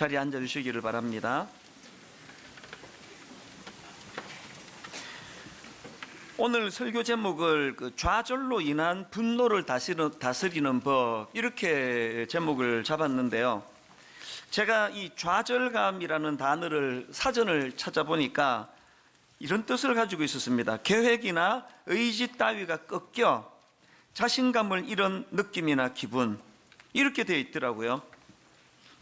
자리에 앉아주시기를 바랍니다. 오늘 설교 제목을 좌절로 인한 분노를 다스리는 법, 이렇게 제목을 잡았는데요. 제가 이 좌절감이라는 단어를 사전을 찾아보니까 이런 뜻을 가지고 있었습니다. 계획이나 의지 따위가 꺾여 자신감을 잃은 느낌이나 기분, 이렇게 되어 있더라고요.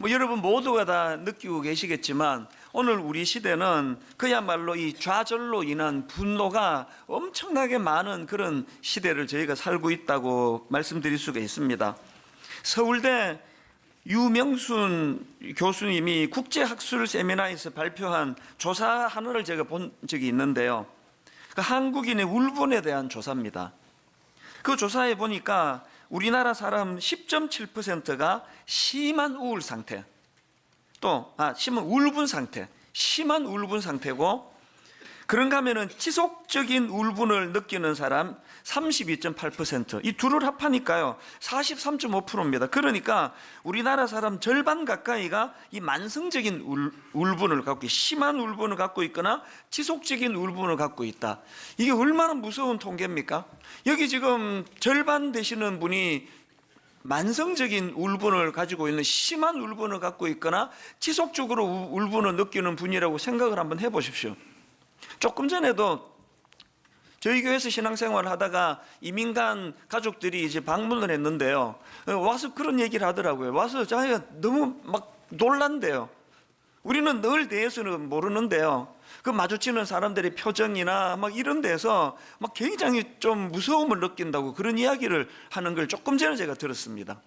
여러분 모두가 다 느끼고 계시겠지만 오늘 우리 시대는 그야말로 이 좌절로 인한 분노가 엄청나게 많은 그런 시대를 저희가 살고 있다고 말씀드릴 수가 있습니다. 서울대 유명순 교수님이 국제학술 세미나에서 발표한 조사 하나를 제가 본 적이 있는데요. 한국인의 울분에 대한 조사입니다. 그 조사에 보니까 우리나라 사람 10.7%가 심한 우울 상태, 심한 울분 상태, 심한 울분 상태고, 그런가 하면은 지속적인 울분을 느끼는 사람 32.8%, 이 둘을 합하니까요 43.5%입니다. 그러니까 우리나라 사람 절반 가까이가 이 만성적인 울분을 갖고, 심한 울분을 갖고 있거나 지속적인 울분을 갖고 있다. 이게 얼마나 무서운 통계입니까? 여기 지금 절반 되시는 분이 만성적인 울분을 가지고 있는, 심한 울분을 갖고 있거나 지속적으로 울분을 느끼는 분이라고 생각을 한번 해보십시오. 조금 전에도 저희 교회에서 신앙생활을 하다가 이민간 가족들이 이제 방문을 했는데요. 와서 그런 얘기를 하더라고요. 와서 자기가 너무 막 놀란대요. 우리는 늘 대해서는 모르는데요. 그 마주치는 사람들의 표정이나 막 이런 데서 막 굉장히 좀 무서움을 느낀다고 그런 이야기를 하는 걸 조금 전에 제가 들었습니다.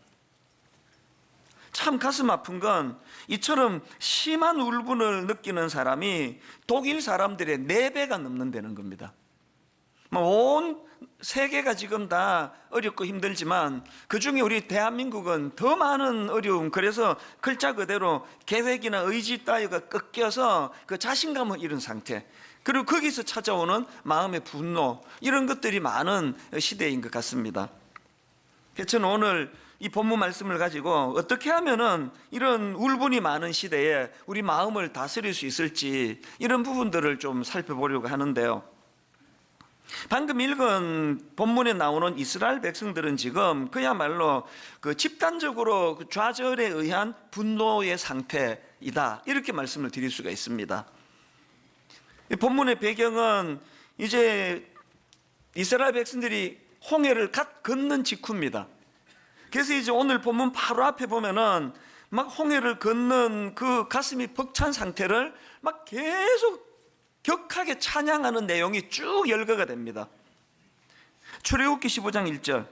참 가슴 아픈 건 이처럼 심한 울분을 느끼는 사람이 독일 사람들의 4배가 넘는다는 겁니다. 온 세계가 지금 다 어렵고 힘들지만 그중에 우리 대한민국은 더 많은 어려움, 그래서 글자 그대로 계획이나 의지 따위가 꺾여서 그 자신감을 잃은 상태, 그리고 거기서 찾아오는 마음의 분노, 이런 것들이 많은 시대인 것 같습니다. 그래서 저는 오늘 이 본문 말씀을 가지고 어떻게 하면은 이런 울분이 많은 시대에 우리 마음을 다스릴 수 있을지, 이런 부분들을 좀 살펴보려고 하는데요. 방금 읽은 본문에 나오는 이스라엘 백성들은 지금 그야말로 집단적으로 좌절에 의한 분노의 상태이다, 이렇게 말씀을 드릴 수가 있습니다. 이 본문의 배경은 이제 이스라엘 백성들이 홍해를 갓 건넌 직후입니다. 그래서 이제 오늘 본문 바로 앞에 보면은 막 홍해를 건넌 그 가슴이 벅찬 상태를 막 계속 격하게 찬양하는 내용이 쭉 열거가 됩니다. 출애굽기 15장 1절,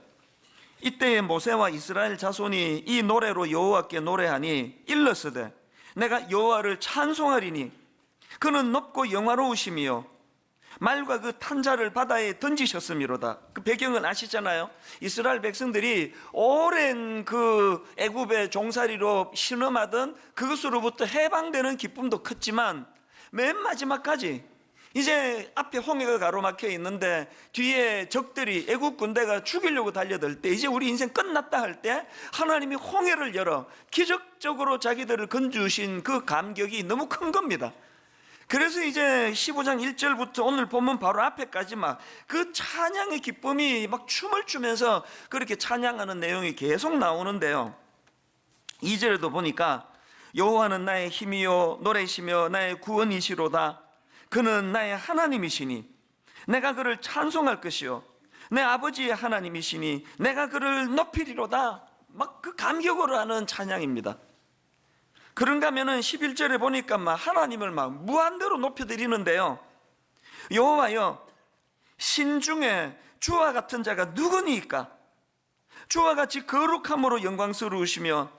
이때에 모세와 이스라엘 자손이 이 노래로 여호와께 노래하니 일렀으되 내가 여호와를 찬송하리니 그는 높고 영화로우시며 말과 그 탄자를 바다에 던지셨음이로다. 그 배경은 아시잖아요. 이스라엘 백성들이 오랜 그 애굽의 종살이로 신음하던 그것으로부터 해방되는 기쁨도 컸지만 맨 마지막까지 이제 앞에 홍해가 가로막혀 있는데 뒤에 적들이, 애굽 군대가 죽이려고 달려들 때, 이제 우리 인생 끝났다 할 때 하나님이 홍해를 열어 기적적으로 자기들을 건주신 그 감격이 너무 큰 겁니다. 그래서 이제 15장 1절부터 오늘 본문 바로 앞에까지 막 그 찬양의 기쁨이 막 춤을 추면서 그렇게 찬양하는 내용이 계속 나오는데요. 2절에도 보니까 여호와는 나의 힘이요 노래시며 나의 구원이시로다. 그는 나의 하나님이시니 내가 그를 찬송할 것이요 내 아버지의 하나님이시니 내가 그를 높이리로다. 막 그 감격으로 하는 찬양입니다. 그런가 하면은 11절에 보니까 막 하나님을 막 무한대로 높여드리는데요. 여호와여, 신중에 주와 같은 자가 누구니까? 주와 같이 거룩함으로 영광스러우시며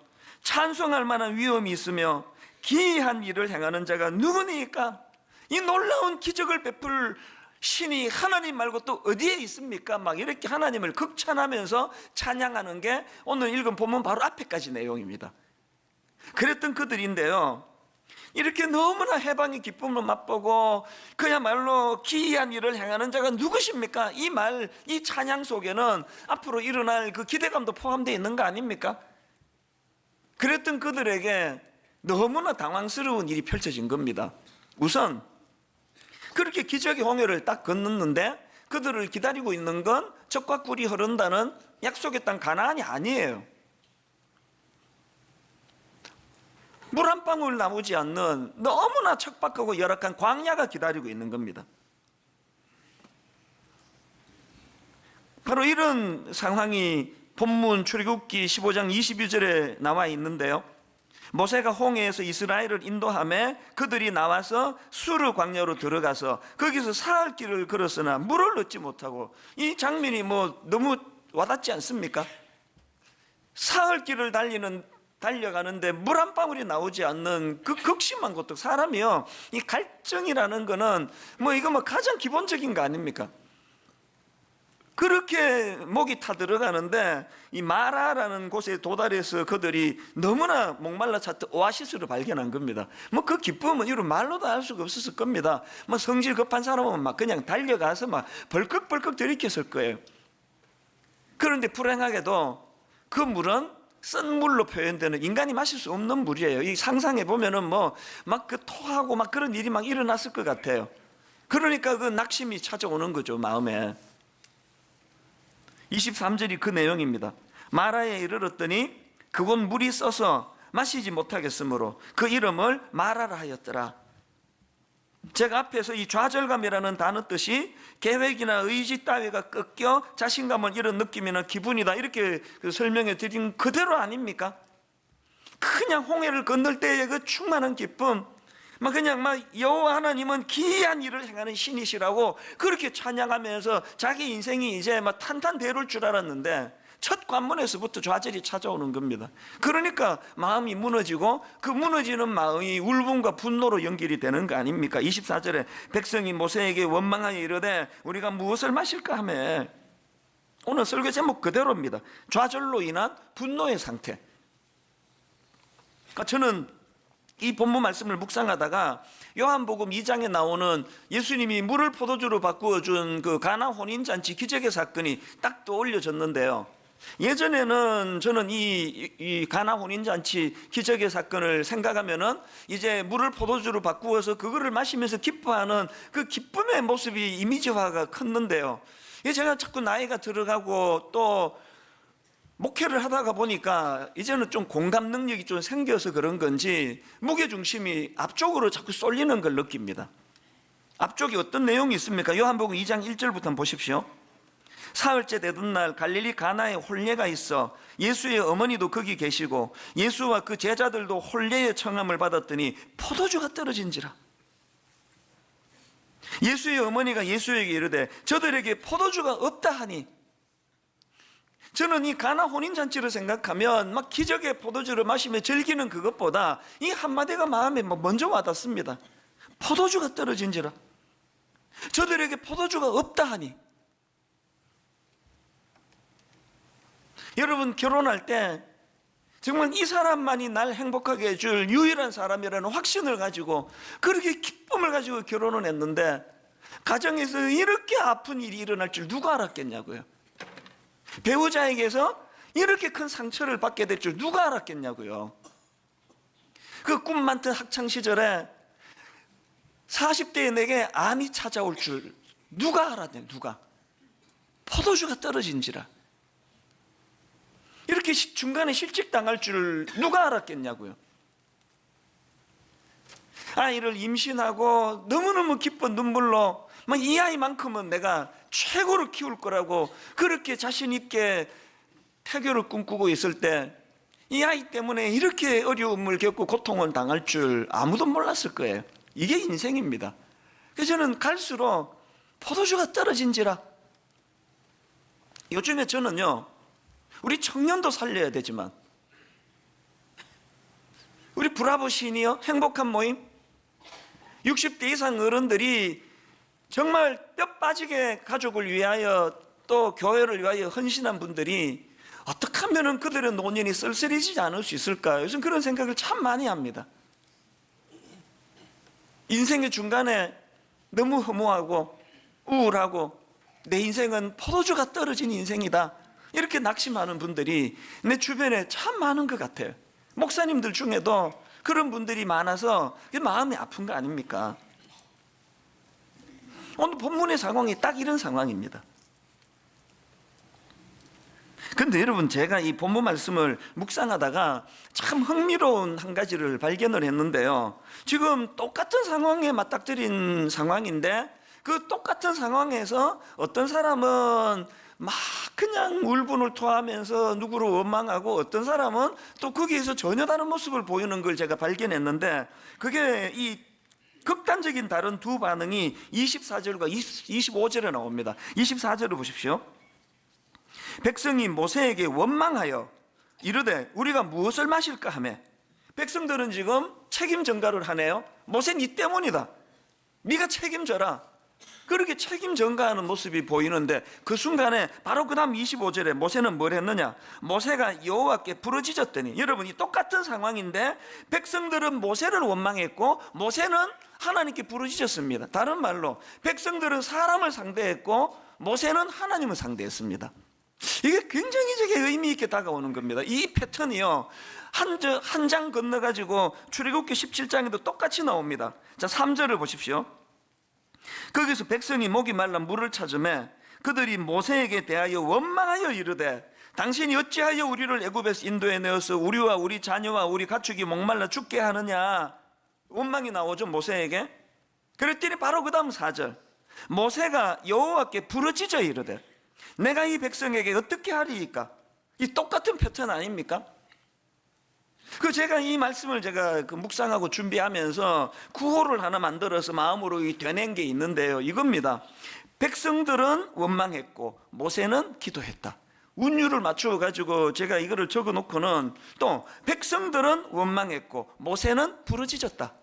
찬송할 만한 위엄이 있으며 기이한 일을 행하는 자가 누구니까? 이 놀라운 기적을 베풀 신이 하나님 말고 또 어디에 있습니까? 막 이렇게 하나님을 극찬하면서 찬양하는 게 오늘 읽은 본문 바로 앞에까지 내용입니다. 그랬던 그들인데요, 이렇게 너무나 해방의 기쁨을 맛보고 그야말로 기이한 일을 행하는 자가 누구십니까? 이 말, 이 찬양 속에는 앞으로 일어날 그 기대감도 포함되어 있는 거 아닙니까? 그랬던 그들에게 너무나 당황스러운 일이 펼쳐진 겁니다. 우선 그렇게 기적의 홍해를 딱 건넜는데 그들을 기다리고 있는 건 젖과 꿀이 흐른다는 약속의 땅 가나안이 아니에요. 물 한 방울 나오지 않는 너무나 척박하고 열악한 광야가 기다리고 있는 겁니다. 바로 이런 상황이 본문 출애굽기 15장 22절에 나와 있는데요. 모세가 홍해에서 이스라엘을 인도하며 그들이 나와서 수르 광야로 들어가서 거기서 사흘 길을 걸었으나 물을 얻지 못하고, 이 장면이 너무 와닿지 않습니까? 사흘 길을 달려가는데 물 한 방울이 나오지 않는 그 극심한 고통. 사람이요, 이 갈증이라는 거는 이거 가장 기본적인 거 아닙니까? 그렇게 목이 타들어가는데 이 마라라는 곳에 도달해서 그들이 너무나 목말라 찼던 오아시스를 발견한 겁니다. 그 기쁨은 이런 말로도 알 수가 없었을 겁니다. 성질 급한 사람은 그냥 달려가서 벌컥벌컥 들이켰을 거예요. 그런데 불행하게도 그 물은 쓴 물로 표현되는, 인간이 마실 수 없는 물이에요. 이 상상해 보면은 그 토하고 그런 일이 일어났을 것 같아요. 그러니까 그 낙심이 찾아오는 거죠, 마음에. 23절이 그 내용입니다. 마라에 이르렀더니 그곳 물이 써서 마시지 못하겠으므로 그 이름을 마라라 하였더라. 제가 앞에서 이 좌절감이라는 단어 뜻이 계획이나 의지 따위가 꺾여 자신감을 잃은 느낌이나 기분이다, 이렇게 설명해 드린 그대로 아닙니까? 그냥 홍해를 건널 때의 그 충만한 기쁨, 그냥 여호와 하나님은 기이한 일을 행하는 신이시라고 그렇게 찬양하면서 자기 인생이 이제 탄탄대로일 줄 알았는데 첫 관문에서부터 좌절이 찾아오는 겁니다. 그러니까 마음이 무너지고 그 무너지는 마음이 울분과 분노로 연결이 되는 거 아닙니까? 24절에 백성이 모세에게 원망하여 이르되 우리가 무엇을 마실까 하며, 오늘 설교 제목 그대로입니다. 좌절로 인한 분노의 상태. 저는 이 본문 말씀을 묵상하다가 요한복음 2장에 나오는 예수님이 물을 포도주로 바꾸어 준 그 가나 혼인잔치 기적의 사건이 딱 떠올려졌는데요. 예전에는 저는 이 가나 혼인잔치 기적의 사건을 생각하면은 이제 물을 포도주로 바꾸어서 그거를 마시면서 기뻐하는 그 기쁨의 모습이 이미지화가 컸는데요. 제가 자꾸 나이가 들어가고 또 목회를 하다가 보니까 이제는 좀 공감 능력이 좀 생겨서 그런 건지 무게중심이 앞쪽으로 자꾸 쏠리는 걸 느낍니다. 앞쪽에 어떤 내용이 있습니까? 요한복음 2장 1절부터 한번 보십시오. 사흘째 되던 날 갈릴리 가나에 혼례가 있어 예수의 어머니도 거기 계시고 예수와 그 제자들도 혼례의 청함을 받았더니 포도주가 떨어진지라. 예수의 어머니가 예수에게 이르되 저들에게 포도주가 없다 하니, 저는 이 가나 혼인잔치를 생각하면 기적의 포도주를 마시며 즐기는 그것보다 이 한마디가 마음에 먼저 와닿습니다. 포도주가 떨어진지라. 저들에게 포도주가 없다 하니. 여러분, 결혼할 때 정말 이 사람만이 날 행복하게 해줄 유일한 사람이라는 확신을 가지고 그렇게 기쁨을 가지고 결혼을 했는데 가정에서 이렇게 아픈 일이 일어날 줄 누가 알았겠냐고요. 배우자에게서 이렇게 큰 상처를 받게 될 줄 누가 알았겠냐고요. 그 꿈 많던 학창시절에 40대의 내게 암이 찾아올 줄 누가 알았냐. 누가. 포도주가 떨어진지라. 이렇게 중간에 실직당할 줄 누가 알았겠냐고요. 아이를 임신하고 너무너무 기쁜 눈물로 이 아이만큼은 내가 최고로 키울 거라고 그렇게 자신 있게 태교를 꿈꾸고 있을 때 이 아이 때문에 이렇게 어려움을 겪고 고통을 당할 줄 아무도 몰랐을 거예요. 이게 인생입니다. 그래서 저는 갈수록 포도주가 떨어진지라. 요즘에 저는요, 우리 청년도 살려야 되지만 우리 브라보 시니어 행복한 모임 60대 이상 어른들이 정말 뼈 빠지게 가족을 위하여 또 교회를 위하여 헌신한 분들이 어떻게 하면 그들의 노년이 쓸쓸해지지 않을 수 있을까? 요즘 그런 생각을 참 많이 합니다. 인생의 중간에 너무 허무하고 우울하고 내 인생은 포도주가 떨어진 인생이다, 이렇게 낙심하는 분들이 내 주변에 참 많은 것 같아요. 목사님들 중에도 그런 분들이 많아서 마음이 아픈 거 아닙니까? 오늘 본문의 상황이 딱 이런 상황입니다. 근데 여러분, 제가 이 본문 말씀을 묵상하다가 참 흥미로운 한 가지를 발견을 했는데요. 지금 똑같은 상황에 맞닥뜨린 상황인데 그 똑같은 상황에서 어떤 사람은 막 그냥 울분을 토하면서 누구를 원망하고, 어떤 사람은 또 거기에서 전혀 다른 모습을 보이는 걸 제가 발견했는데, 그게 이 극단적인 다른 두 반응이 24절과 25절에 나옵니다. 24절을 보십시오. 백성이 모세에게 원망하여 이르되 우리가 무엇을 마실까 하며, 백성들은 지금 책임 전가를 하네요. 모세 니 때문이다, 네가 책임져라, 그렇게 책임 전가하는 모습이 보이는데, 그 순간에 바로 그 다음 25절에 모세는 뭘 했느냐? 모세가 여호와께 부르짖었더니, 여러분 이 똑같은 상황인데 백성들은 모세를 원망했고 모세는 하나님께 부르짖었습니다. 다른 말로 백성들은 사람을 상대했고 모세는 하나님을 상대했습니다. 이게 굉장히 저게 의미 있게 다가오는 겁니다. 이 패턴이요, 한 장 건너가지고 출애굽기 17장에도 똑같이 나옵니다. 자, 3절을 보십시오. 거기서 백성이 목이 말라 물을 찾으매 그들이 모세에게 대하여 원망하여 이르되 당신이 어찌하여 우리를 애굽에서 인도에 내어서 우리와 우리 자녀와 우리 가축이 목말라 죽게 하느냐. 원망이 나오죠, 모세에게. 그랬더니 바로 그 다음 4절, 모세가 여호와께 부르짖어 이르되 내가 이 백성에게 어떻게 하리이까. 이 똑같은 패턴 아닙니까? 제가 이 말씀을 제가 묵상하고 준비하면서 구호를 하나 만들어서 마음으로 되낸 게 있는데요, 이겁니다. 백성들은 원망했고 모세는 기도했다. 운율을 맞추어 가지고 제가 이거를 적어 놓고는, 또 백성들은 원망했고 모세는 부르짖었다.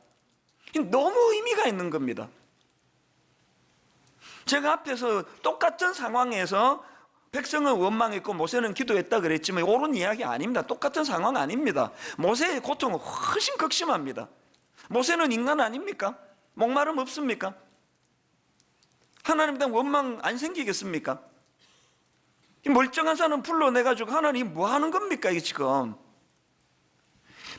너무 의미가 있는 겁니다. 제가 앞에서 똑같은 상황에서 백성은 원망했고 모세는 기도했다 그랬지만 옳은 이야기 아닙니다. 똑같은 상황 아닙니다. 모세의 고통은 훨씬 극심합니다. 모세는 인간 아닙니까? 목마름 없습니까? 하나님에 대한 원망 안 생기겠습니까? 이 멀쩡한 사람 불러내가지고 하나님 뭐 하는 겁니까 이게 지금?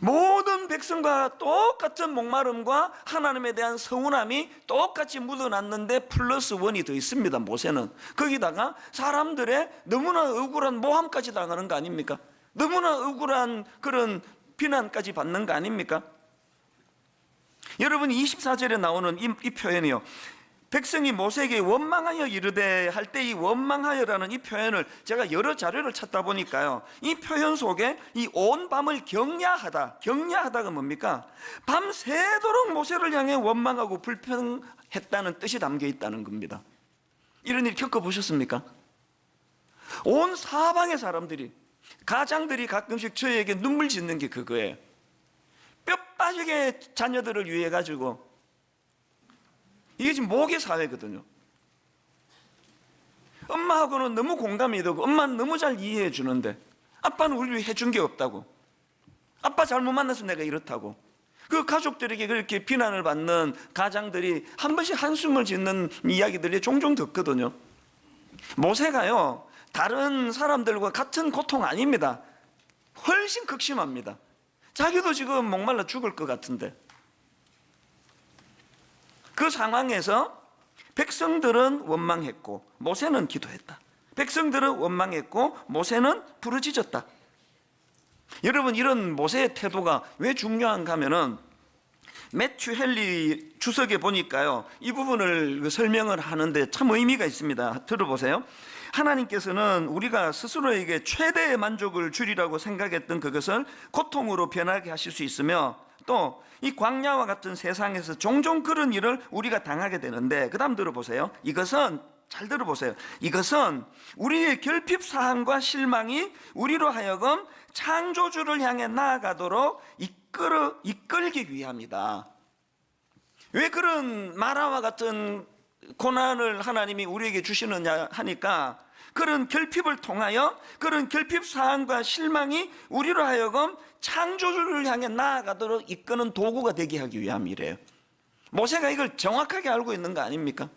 모든 백성과 똑같은 목마름과 하나님에 대한 서운함이 똑같이 묻어났는데 플러스 원이 더 있습니다. 모세는 거기다가 사람들의 너무나 억울한 모함까지 당하는 거 아닙니까? 너무나 억울한 그런 비난까지 받는 거 아닙니까? 여러분 24절에 나오는 이 표현이요, 백성이 모세에게 원망하여 이르되 할 때 이 원망하여라는 이 표현을 제가 여러 자료를 찾다 보니까요, 이 표현 속에 이 온 밤을 경야하다가 뭡니까? 밤새도록 모세를 향해 원망하고 불평했다는 뜻이 담겨 있다는 겁니다. 이런 일 겪어보셨습니까? 온 사방의 사람들이, 가장들이 가끔씩 저에게 눈물 짓는 게 그거예요. 뼈 빠지게 자녀들을 위해 가지고, 이게 지금 모계 사회거든요. 엄마하고는 너무 공감이 되고 엄마는 너무 잘 이해해 주는데 아빠는 우리 위해 해준 게 없다고, 아빠 잘못 만나서 내가 이렇다고, 그 가족들에게 그렇게 비난을 받는 가장들이 한 번씩 한숨을 짓는 이야기들이 종종 듣거든요. 모세가요, 다른 사람들과 같은 고통 아닙니다. 훨씬 극심합니다. 자기도 지금 목말라 죽을 것 같은데, 그 상황에서 백성들은 원망했고 모세는 기도했다. 백성들은 원망했고 모세는 부르짖었다. 여러분, 이런 모세의 태도가 왜 중요한가 하면은 매튜 헨리 주석에 보니까요, 이 부분을 설명을 하는데 참 의미가 있습니다. 들어보세요. 하나님께서는 우리가 스스로에게 최대의 만족을 주리라고 생각했던 그것을 고통으로 변하게 하실 수 있으며, 또 이 광야와 같은 세상에서 종종 그런 일을 우리가 당하게 되는데, 그 다음 들어보세요. 이것은, 잘 들어보세요. 이것은 우리의 결핍사함과 실망이 우리로 하여금 창조주를 향해 나아가도록 이끌기 위함이다. 왜 그런 마라와 같은 고난을 하나님이 우리에게 주시느냐 하니까, 그런 결핍을 통하여 그런 결핍사함과 실망이 우리로 하여금 창조주를 향해 나아가도록 이끄는 도구가 되게 하기 위함이래요. 모세가 이걸 정확하게 알고 있는 거 아닙니까?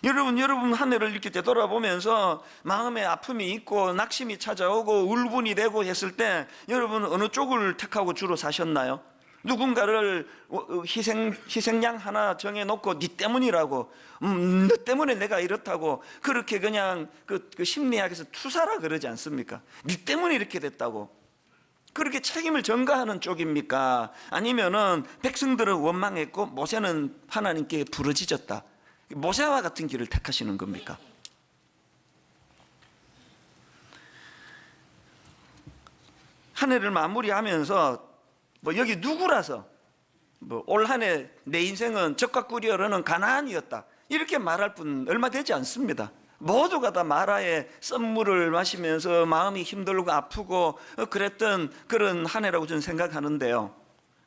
여러분 한 해를 이렇게 되돌아보면서 마음에 아픔이 있고 낙심이 찾아오고 울분이 되고 했을 때 여러분 어느 쪽을 택하고 주로 사셨나요? 누군가를 희생양 하나 정해놓고 네 때문이라고, 너 때문에 내가 이렇다고 그렇게 그냥 그 심리학에서 투사라 그러지 않습니까? 네 때문에 이렇게 됐다고 그렇게 책임을 전가하는 쪽입니까? 아니면은 백성들은 원망했고 모세는 하나님께 부르짖었다, 모세와 같은 길을 택하시는 겁니까? 한 해를 마무리하면서 여기 누구라서 올 한 해 내 인생은 적과 꿀이 흐르는 가나안이었다 이렇게 말할 뿐 얼마 되지 않습니다. 모두가 다 마라의 썸물을 마시면서 마음이 힘들고 아프고 그랬던 그런 한 해라고 저는 생각하는데요.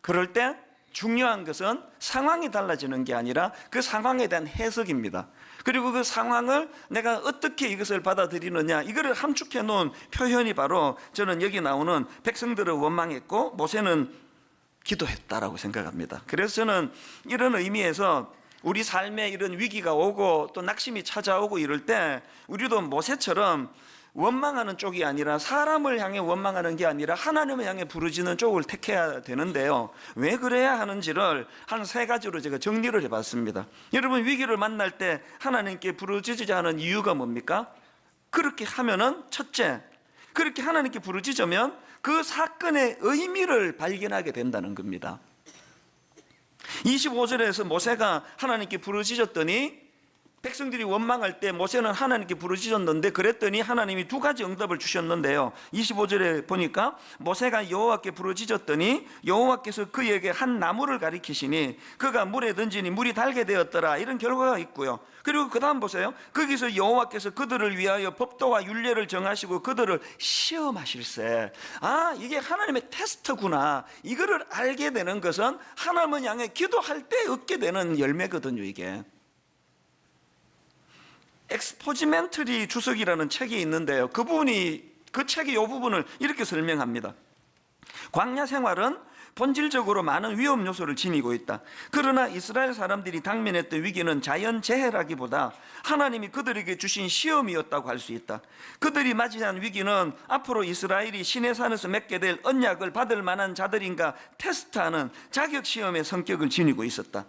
그럴 때 중요한 것은 상황이 달라지는 게 아니라 그 상황에 대한 해석입니다. 그리고 그 상황을 내가 어떻게 이것을 받아들이느냐, 이거를 함축해 놓은 표현이 바로 저는 여기 나오는 백성들은 원망했고 모세는 기도했다라고 생각합니다. 그래서 저는 이런 의미에서 우리 삶에 이런 위기가 오고 또 낙심이 찾아오고 이럴 때 우리도 모세처럼 원망하는 쪽이 아니라, 사람을 향해 원망하는 게 아니라 하나님을 향해 부르짖는 쪽을 택해야 되는데요. 왜 그래야 하는지를 한 3가지로 제가 정리를 해봤습니다. 여러분, 위기를 만날 때 하나님께 부르짖으자 하는 이유가 뭡니까? 그렇게 하면은 첫째, 그렇게 하나님께 부르짖으면 그 사건의 의미를 발견하게 된다는 겁니다. 25절에서 모세가 하나님께 부르짖었더니, 백성들이 원망할 때 모세는 하나님께 부르짖었는데 그랬더니 하나님이 2가지 응답을 주셨는데요. 25절에 보니까 모세가 여호와께 부르짖었더니 여호와께서 그에게 한 나무를 가리키시니 그가 물에 던지니 물이 달게 되었더라, 이런 결과가 있고요. 그리고 그 다음 보세요. 거기서 여호와께서 그들을 위하여 법도와 율례를 정하시고 그들을 시험하실세. 아, 이게 하나님의 테스트구나, 이거를 알게 되는 것은 하나님을 향해 기도할 때 얻게 되는 열매거든요. 이게 엑스포지멘터리 주석이라는 책이 있는데요. 그 책의 이 부분을 이렇게 설명합니다. 광야 생활은 본질적으로 많은 위험 요소를 지니고 있다. 그러나 이스라엘 사람들이 당면했던 위기는 자연재해라기보다 하나님이 그들에게 주신 시험이었다고 할 수 있다. 그들이 맞이한 위기는 앞으로 이스라엘이 시내산에서 맺게 될 언약을 받을 만한 자들인가 테스트하는 자격시험의 성격을 지니고 있었다.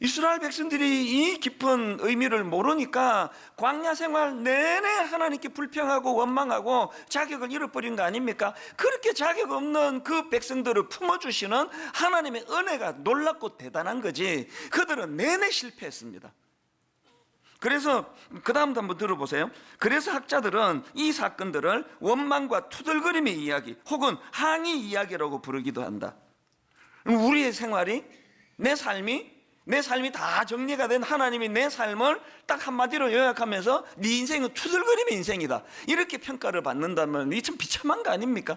이스라엘 백성들이 이 깊은 의미를 모르니까 광야 생활 내내 하나님께 불평하고 원망하고 자격을 잃어버린 거 아닙니까? 그렇게 자격 없는 그 백성들을 품어주시는 하나님의 은혜가 놀랍고 대단한 거지, 그들은 내내 실패했습니다. 그래서 그 다음도 한번 들어보세요. 그래서 학자들은 이 사건들을 원망과 투덜거림의 이야기 혹은 항의 이야기라고 부르기도 한다. 우리의 생활이, 내 삶이 다 정리가 된 하나님이 내 삶을 딱 한마디로 요약하면서 네 인생은 투덜거림의 인생이다, 이렇게 평가를 받는다면 이게 참 비참한 거 아닙니까?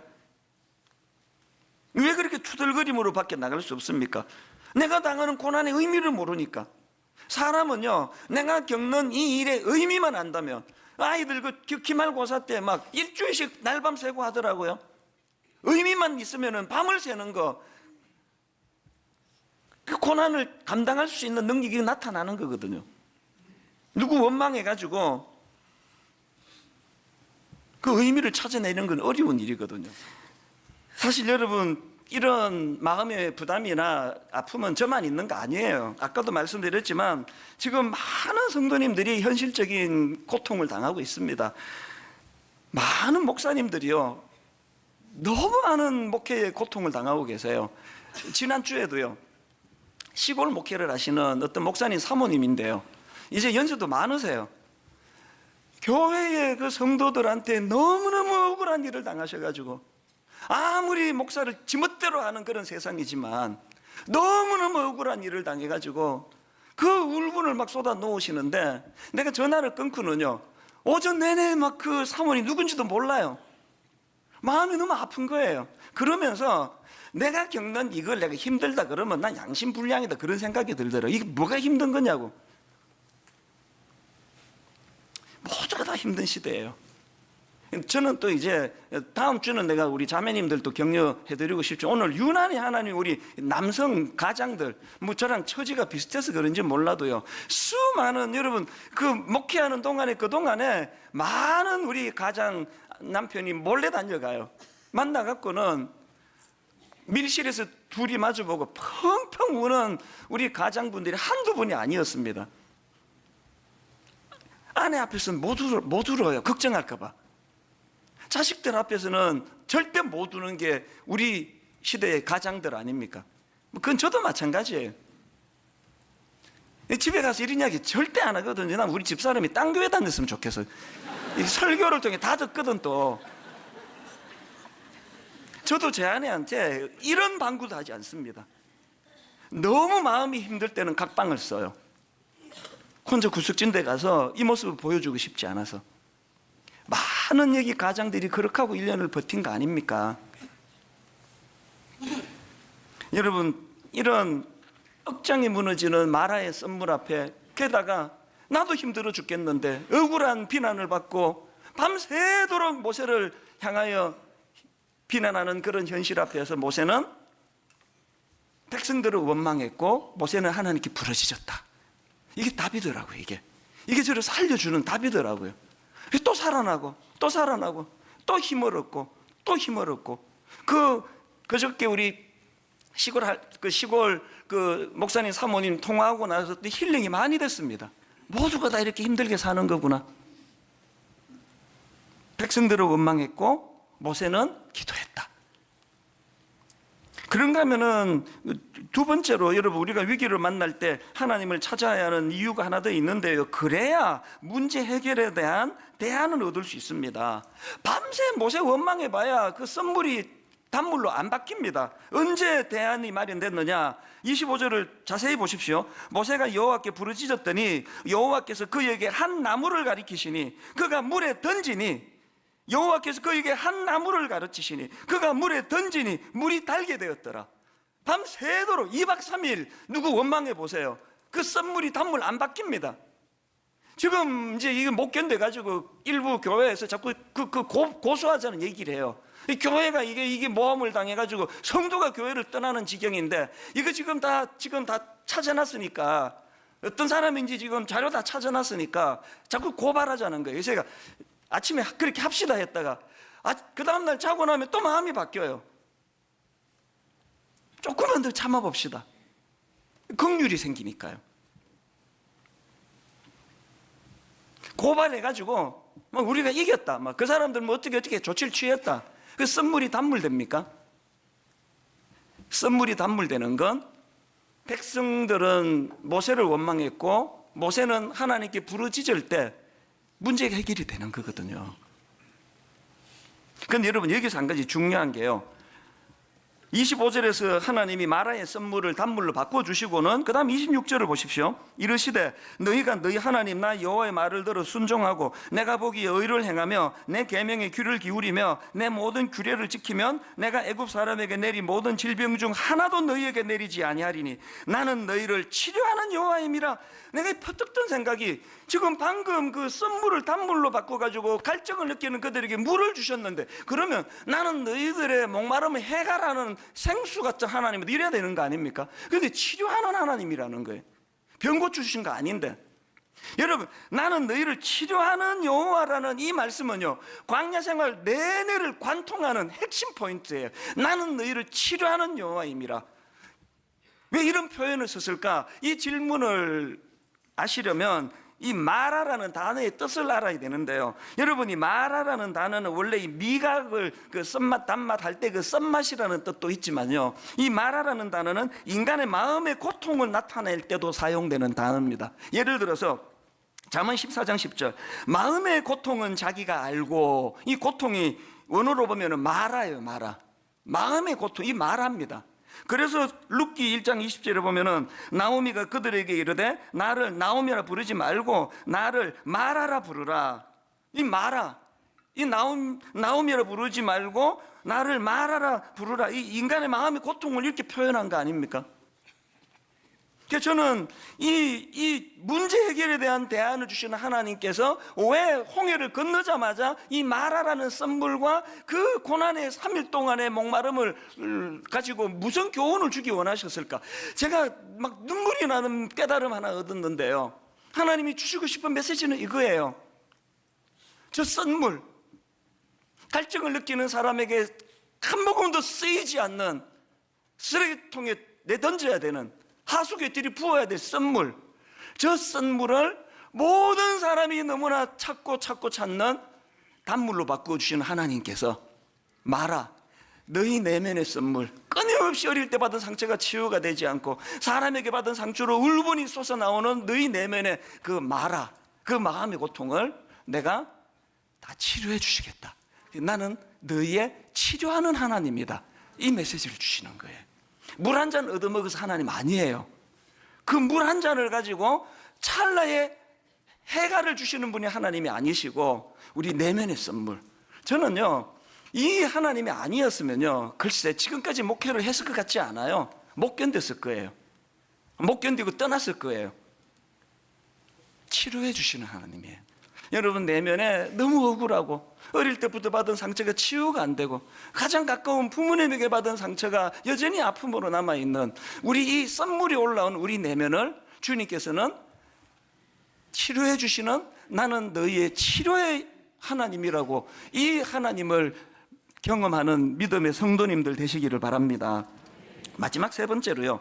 왜 그렇게 투덜거림으로 밖에 나갈 수 없습니까? 내가 당하는 고난의 의미를 모르니까. 사람은요, 내가 겪는 이 일의 의미만 안다면, 아이들 기말고사 때 막 일주일씩 날밤 새고 하더라고요. 의미만 있으면 밤을 새는 거, 그 고난을 감당할 수 있는 능력이 나타나는 거거든요. 누구 원망해가지고 그 의미를 찾아내는 건 어려운 일이거든요. 사실 여러분, 이런 마음의 부담이나 아픔은 저만 있는 거 아니에요. 아까도 말씀드렸지만 지금 많은 성도님들이 현실적인 고통을 당하고 있습니다. 많은 목사님들이요, 너무 많은 목회의 고통을 당하고 계세요. 지난주에도요, 시골 목회를 하시는 어떤 목사님 사모님인데요, 이제 연세도 많으세요. 교회의 그 성도들한테 너무너무 억울한 일을 당하셔가지고, 아무리 목사를 지멋대로 하는 그런 세상이지만 너무너무 억울한 일을 당해가지고 그 울분을 막 쏟아 놓으시는데, 내가 전화를 끊고는요, 오전 내내 막 그 사모님 누군지도 몰라요. 마음이 너무 아픈 거예요. 그러면서 내가 겪는 이걸 내가 힘들다 그러면 난 양심불량이다, 그런 생각이 들더라고요. 이게 뭐가 힘든 거냐고. 모두가 다 힘든 시대예요. 저는 또 이제 다음 주는 내가 우리 자매님들도 격려해드리고 싶죠. 오늘 유난히 하나님 우리 남성 가장들, 뭐 저랑 처지가 비슷해서 그런지 몰라도요, 수많은 여러분 그 목회하는 동안에 그동안에 많은 우리 가장 남편이 몰래 다녀가요. 만나갖고는 밀실에서 둘이 마주보고 펑펑 우는 우리 가장분들이 한두 분이 아니었습니다. 아내 앞에서는 못 울어요. 걱정할까봐. 자식들 앞에서는 절대 못 우는 게 우리 시대의 가장들 아닙니까? 그건 저도 마찬가지예요. 집에 가서 이런 이야기 절대 안 하거든요. 난 우리 집사람이 딴 교회 다녔으면 좋겠어요. 이 설교를 통해 다 듣거든. 또 저도 제 아내한테 이런 방구도 하지 않습니다. 너무 마음이 힘들 때는 각방을 써요. 혼자 구석진 데 가서 이 모습을 보여주고 싶지 않아서. 많은 여기 가장들이 그렇게 하고 1년을 버틴 거 아닙니까? 여러분, 이런 억장이 무너지는 마라의 썬물 앞에, 게다가 나도 힘들어 죽겠는데 억울한 비난을 받고 밤새도록 모세를 향하여 비난하는 그런 현실 앞에서 모세는 백성들을 원망했고 모세는 하나님께 부러지셨다. 이게 답이더라고요. 이게 저를 살려주는 답이더라고요. 또 살아나고 또 살아나고 또 힘을 얻고 또 힘을 얻고, 그저께 우리 시골 목사님 사모님 통화하고 나서 또 힐링이 많이 됐습니다. 모두가 다 이렇게 힘들게 사는 거구나. 백성들을 원망했고 모세는 기도했다. 그런가 하면은 두 번째로 여러분, 우리가 위기를 만날 때 하나님을 찾아야 하는 이유가 하나 더 있는데요, 그래야 문제 해결에 대한 대안을 얻을 수 있습니다. 밤새 모세 원망해봐야 그 썬물이 단물로 안 바뀝니다. 언제 대안이 마련됐느냐? 25절을 자세히 보십시오. 모세가 여호와께 부르짖었더니 여호와께서 그에게 한 나무를 가리키시니 그가 물에 던지니, 여호와께서 그에게 한 나무를 가르치시니 그가 물에 던지니 물이 달게 되었더라. 밤새도록 2박 3일 누구 원망해 보세요. 그 썬물이 단물 안 바뀝니다. 지금 이제 이거 못 견뎌가지고 일부 교회에서 자꾸 고소하자는 얘기를 해요. 이 교회가 이게 모함을 당해가지고 성도가 교회를 떠나는 지경인데, 이거 지금 다 찾아놨으니까, 어떤 사람인지 지금 자료 다 찾아놨으니까 자꾸 고발하자는 거예요. 그래서 제가 아침에 그렇게 합시다 했다가 그 다음날 자고 나면 또 마음이 바뀌어요. 조금만 더 참아봅시다. 긍휼이 생기니까요. 고발해가지고 막 우리가 이겼다, 막 그 사람들 뭐 어떻게 조치를 취했다, 그 썬물이 단물됩니까? 썬물이 단물되는 건 백성들은 모세를 원망했고 모세는 하나님께 부르짖을 때 문제가 해결이 되는 거거든요. 그런데 여러분, 여기서 한 가지 중요한 게요, 25절에서 하나님이 마라의 썬물을 단물로 바꿔주시고는 그 다음 26절을 보십시오. 이르시되 너희가 너희 하나님 나 여호와의 말을 들어 순종하고 내가 보기에 의를 행하며 내 계명에 귀를 기울이며 내 모든 규례를 지키면 내가 애굽 사람에게 내린 모든 질병 중 하나도 너희에게 내리지 아니하리니 나는 너희를 치료하는 여호와임이라. 내가 퍼뜩 든 생각이, 지금 방금 그 썬물을 단물로 바꿔가지고 갈증을 느끼는 그들에게 물을 주셨는데, 그러면 나는 너희들의 목마름을 해가라는 생수 같은 하나님은 이래야 되는 거 아닙니까? 그런데 치료하는 하나님이라는 거예요. 병 고쳐주신 거 아닌데. 여러분, 나는 너희를 치료하는 여호와라는 이 말씀은요, 광야 생활 내내를 관통하는 핵심 포인트예요. 나는 너희를 치료하는 여호와임이라. 왜 이런 표현을 썼을까? 이 질문을 아시려면 이 마라라는 단어의 뜻을 알아야 되는데요, 여러분이 마라라는 단어는 원래 이 미각을 그 썬맛 단맛 할 때 그 썬맛이라는 뜻도 있지만요, 이 마라라는 단어는 인간의 마음의 고통을 나타낼 때도 사용되는 단어입니다. 예를 들어서 잠언 14장 10절, 마음의 고통은 자기가 알고, 이 고통이 원어로 보면 마라예요. 마라. 마음의 고통, 이 마라입니다. 그래서 룻기 1장 20절에 보면은 나오미가 그들에게 이르되 나를 나오미라 부르지 말고 나를 마라라 부르라. 이 마라, 이 나오미라 부르지 말고 나를 마라라 부르라. 이 인간의 마음의 고통을 이렇게 표현한 거 아닙니까? 그래서 저는 이 문제 해결에 대한 대안을 주시는 하나님께서 왜 홍해를 건너자마자 이 마라라는 썬물과 그 고난의 3일 동안의 목마름을 가지고 무슨 교훈을 주기 원하셨을까? 제가 막 눈물이 나는 깨달음 하나 얻었는데요, 하나님이 주시고 싶은 메시지는 이거예요. 저 썬물, 갈증을 느끼는 사람에게 한 모금도 쓰이지 않는 쓰레기통에 내던져야 되는, 하수구에 들이부어야 될 썬물, 저 썬물을 모든 사람이 너무나 찾고 찾는 단물로 바꿔주시는 하나님께서 마라, 너희 내면의 썬물, 끊임없이 어릴 때 받은 상처가 치유가 되지 않고 사람에게 받은 상처로 울분이 솟아나오는 너희 내면의 그 마라, 그 마음의 고통을 내가 다 치료해 주시겠다. 나는 너희의 치료하는 하나님이다. 이 메시지를 주시는 거예요. 물 한 잔 얻어먹어서 하나님 아니에요. 그 물 한 잔을 가지고 찰나에 해가를 주시는 분이 하나님이 아니시고 우리 내면의 썬물. 저는요, 이 하나님이 아니었으면요, 글쎄 지금까지 목회를 했을 것 같지 않아요. 못 견뎠을 거예요. 못 견디고 떠났을 거예요. 치료해 주시는 하나님이에요. 여러분 내면에 너무 억울하고 어릴 때부터 받은 상처가 치유가 안 되고 가장 가까운 부모님에게 받은 상처가 여전히 아픔으로 남아있는 우리 이 썬물이 올라온 우리 내면을 주님께서는 치료해 주시는, 나는 너희의 치료의 하나님이라고, 이 하나님을 경험하는 믿음의 성도님들 되시기를 바랍니다. 마지막 세 번째로요,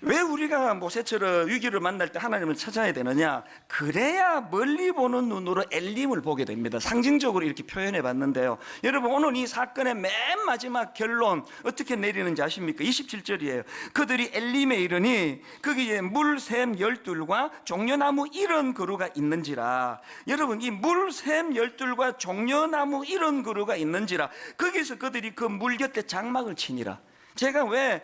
왜 우리가 모세처럼 위기를 만날 때 하나님을 찾아야 되느냐? 그래야 멀리 보는 눈으로 엘림을 보게 됩니다. 상징적으로 이렇게 표현해 봤는데요, 여러분 오늘 이 사건의 맨 마지막 결론 어떻게 내리는지 아십니까? 27절이에요. 그들이 엘림에 이르니 거기에 물샘 12과 종려나무 70그루가 있는지라. 여러분 이 물샘 12과 종려나무 70그루가 있는지라, 거기서 그들이 그 물 곁에 장막을 치니라. 제가 왜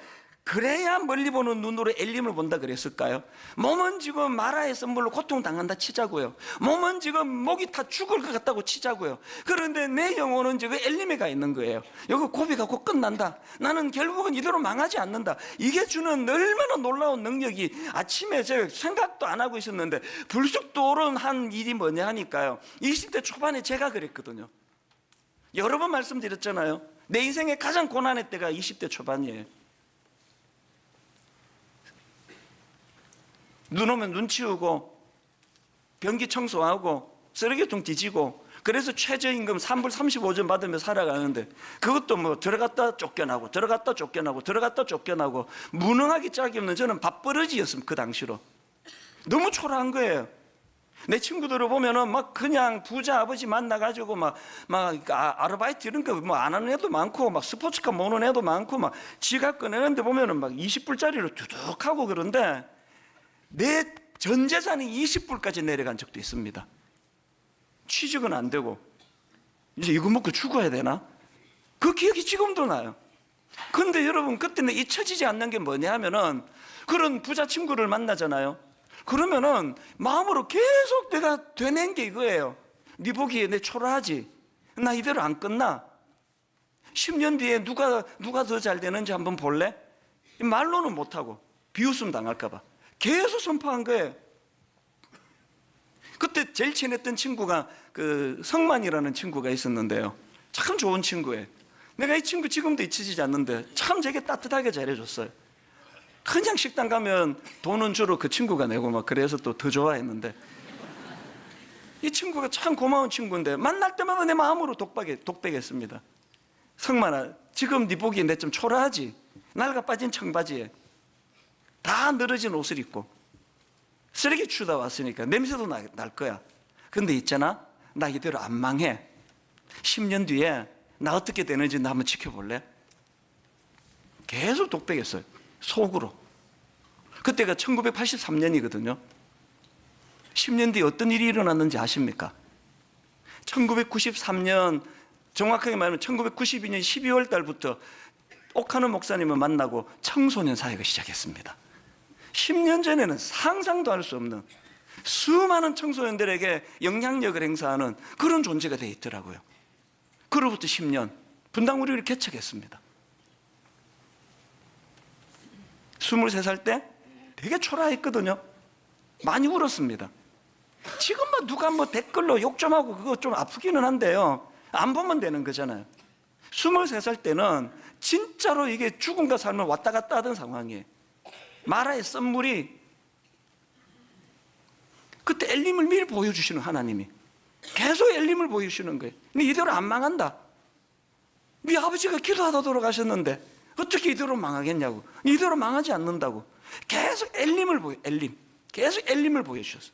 그래야 멀리 보는 눈으로 엘림을 본다 그랬을까요? 몸은 지금 마라의 썬물로 고통당한다 치자고요. 몸은 지금 목이 다 죽을 것 같다고 치자고요. 그런데 내 영혼은 지금 엘림에 가 있는 거예요. 여기 고비가 곧 끝난다. 나는 결국은 이대로 망하지 않는다. 이게 주는 얼마나 놀라운 능력이, 아침에 제가 생각도 안 하고 있었는데 불쑥 떠오른 한 일이 뭐냐 하니까요, 20대 초반에 제가 그랬거든요. 여러 번 말씀드렸잖아요. 내 인생의 가장 고난의 때가 20대 초반이에요. 눈 오면 눈 치우고 변기 청소하고 쓰레기통 뒤지고, 그래서 최저임금 3불 35전 받으며 살아가는데 그것도 뭐 들어갔다 쫓겨나고 들어갔다 쫓겨나고 들어갔다 쫓겨나고 무능하기 짝이 없는 저는 밥버릇이었습니다. 그 당시로 너무 초라한 거예요. 내 친구들을 보면은 막 그냥 부자 아버지 만나가지고 막 아르바이트 이런 거 뭐 안 하는 애도 많고 막 스포츠카 모는 애도 많고 막 지갑 꺼내는데 보면은 막 20불짜리를 두둑하고, 그런데 내 전 재산이 20불까지 내려간 적도 있습니다. 취직은 안 되고 이제 이거 먹고 죽어야 되나? 그 기억이 지금도 나요. 근데 여러분 그때는 잊혀지지 않는 게 뭐냐 하면은, 그런 부자 친구를 만나잖아요. 그러면은 마음으로 계속 내가 되낸 게 이거예요. 네 보기에 내 초라하지? 나 이대로 안 끝나? 10년 뒤에 누가 더 잘 되는지 한번 볼래? 말로는 못하고 비웃음 당할까 봐 계속 선포한 거예요. 그때 제일 친했던 친구가 그 성만이라는 친구가 있었는데요, 참 좋은 친구예요. 내가 이 친구 지금도 잊히지 않는데 참 되게 따뜻하게 잘해줬어요. 그냥 식당 가면 돈은 주로 그 친구가 내고 막 그래서 또 더 좋아했는데, 이 친구가 참 고마운 친구인데 만날 때마다 내 마음으로 독백했습니다. 성만아, 지금 네 보기에 내 좀 초라하지? 낡아 빠진 청바지에 다 늘어진 옷을 입고 쓰레기 치우다 왔으니까 냄새도 날 거야. 근데 있잖아, 나 이대로 안 망해. 10년 뒤에 나 어떻게 되는지 나 한번 지켜볼래? 계속 독백했어요, 속으로. 그때가 1983년이거든요. 10년 뒤에 어떤 일이 일어났는지 아십니까? 1993년, 정확하게 말하면 1992년 12월 달부터 옥하는 목사님을 만나고 청소년 사역을 시작했습니다. 10년 전에는 상상도 할 수 없는 수많은 청소년들에게 영향력을 행사하는 그런 존재가 되어 있더라고요. 그로부터 10년 분당우리를 개척했습니다. 23살 때 되게 초라했거든요. 많이 울었습니다. 지금 뭐 누가 뭐 댓글로 욕 좀 하고 그거 좀 아프기는 한데요, 안 보면 되는 거잖아요. 23살 때는 진짜로 이게 죽음과 삶을 왔다 갔다 하던 상황이에요. 마라의 썸물이, 그때 엘림을 미리 보여주시는 하나님이 계속 엘림을 보여주시는 거예요. 근데 이대로 안 망한다. 네 아버지가 기도하다 돌아가셨는데 어떻게 이대로 망하겠냐고. 이대로 망하지 않는다고. 계속 엘림을 계속 엘림을 보여주셨어요.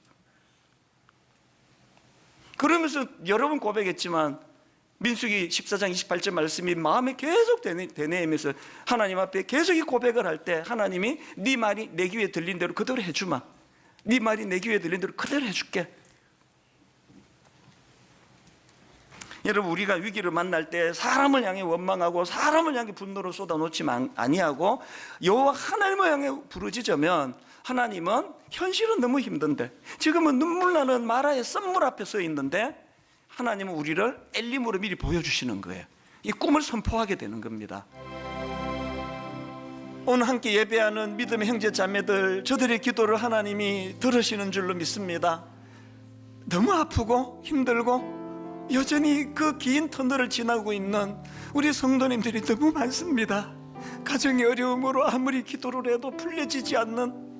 그러면서 여러 번 고백했지만 민수기 14장 28절 말씀이 마음에 계속 되뇌이면서 하나님 앞에 계속 이 고백을 할 때 하나님이 네 말이 내 귀에 들린 대로 그대로 해주마. 네 말이 내 귀에 들린 대로 그대로 해줄게. 여러분, 우리가 위기를 만날 때 사람을 향해 원망하고 사람을 향해 분노를 쏟아놓지 아니하고 여호와 하나님을 향해 부르짖으면 하나님은 현실은 너무 힘든데, 지금은 눈물 나는 마라의 썸물 앞에 서 있는데 하나님은 우리를 엘림으로 미리 보여주시는 거예요. 이 꿈을 선포하게 되는 겁니다. 오늘 함께 예배하는 믿음의 형제 자매들, 저들의 기도를 하나님이 들으시는 줄로 믿습니다. 너무 아프고 힘들고 여전히 그 긴 터널을 지나고 있는 우리 성도님들이 너무 많습니다. 가정의 어려움으로 아무리 기도를 해도 풀려지지 않는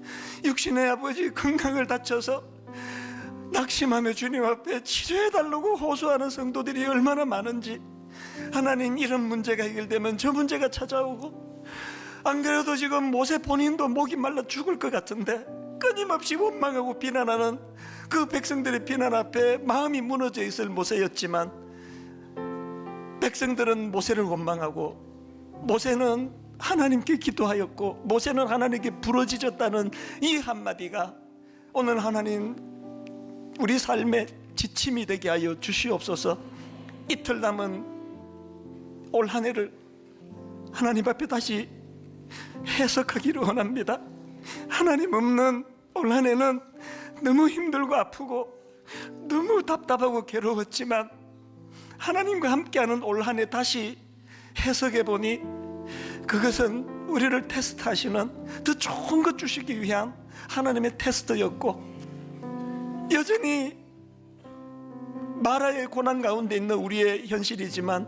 육신의 아버지 건강을 다쳐서 낙심하며 주님 앞에 치료해달라고 호소하는 성도들이 얼마나 많은지, 하나님, 이런 문제가 해결되면 저 문제가 찾아오고, 안 그래도 지금 모세 본인도 목이 말라 죽을 것 같은데 끊임없이 원망하고 비난하는 그 백성들의 비난 앞에 마음이 무너져 있을 모세였지만, 백성들은 모세를 원망하고 모세는 하나님께 기도하였고 모세는 하나님께 부르짖었다는 이 한마디가 오늘 하나님 우리 삶의 지침이 되게 하여 주시옵소서. 이틀 남은 올 한 해를 하나님 앞에 다시 해석하기를 원합니다. 하나님 없는 올 한 해는 너무 힘들고 아프고 너무 답답하고 괴로웠지만, 하나님과 함께하는 올 한 해 다시 해석해 보니 그것은 우리를 테스트하시는, 더 좋은 것 주시기 위한 하나님의 테스트였고, 여전히 마라의 고난 가운데 있는 우리의 현실이지만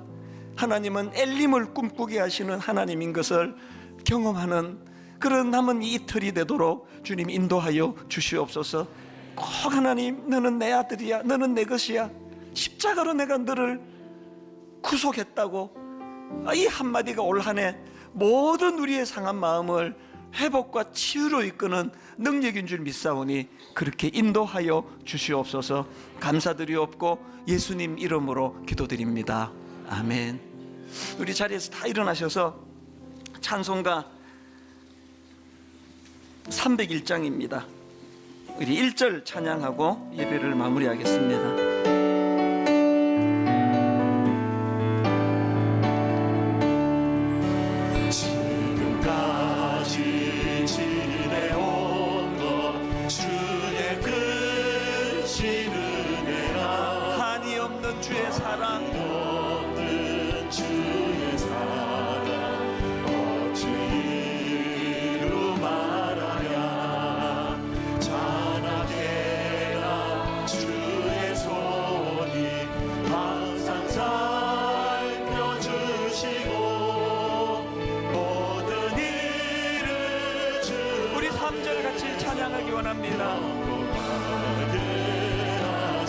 하나님은 엘림을 꿈꾸게 하시는 하나님인 것을 경험하는 그런 남은 이 이틀이 되도록 주님 인도하여 주시옵소서. 꼭 하나님, 너는 내 아들이야, 너는 내 것이야, 십자가로 내가 너를 구속했다고, 이 한마디가 올 한 해 모든 우리의 상한 마음을 회복과 치유로 이끄는 능력인 줄 믿사오니 그렇게 인도하여 주시옵소서. 감사드리옵고 예수님 이름으로 기도드립니다. 아멘. 우리 자리에서 다 일어나셔서 찬송가 301장입니다. 우리 1절 찬양하고 예배를 마무리하겠습니다.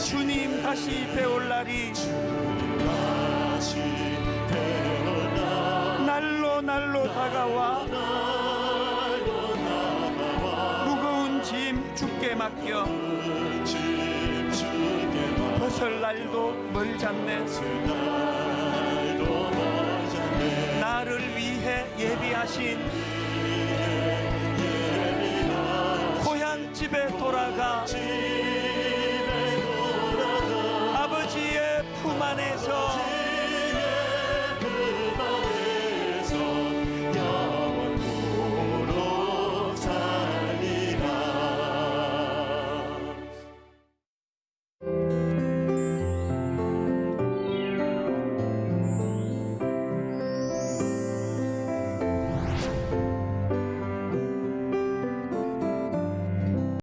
주님 다시 배올 날이 날로 다가와 무거운 짐 주께 맡겨 벗을 날도 멀잖네. 나를 위해 예비하신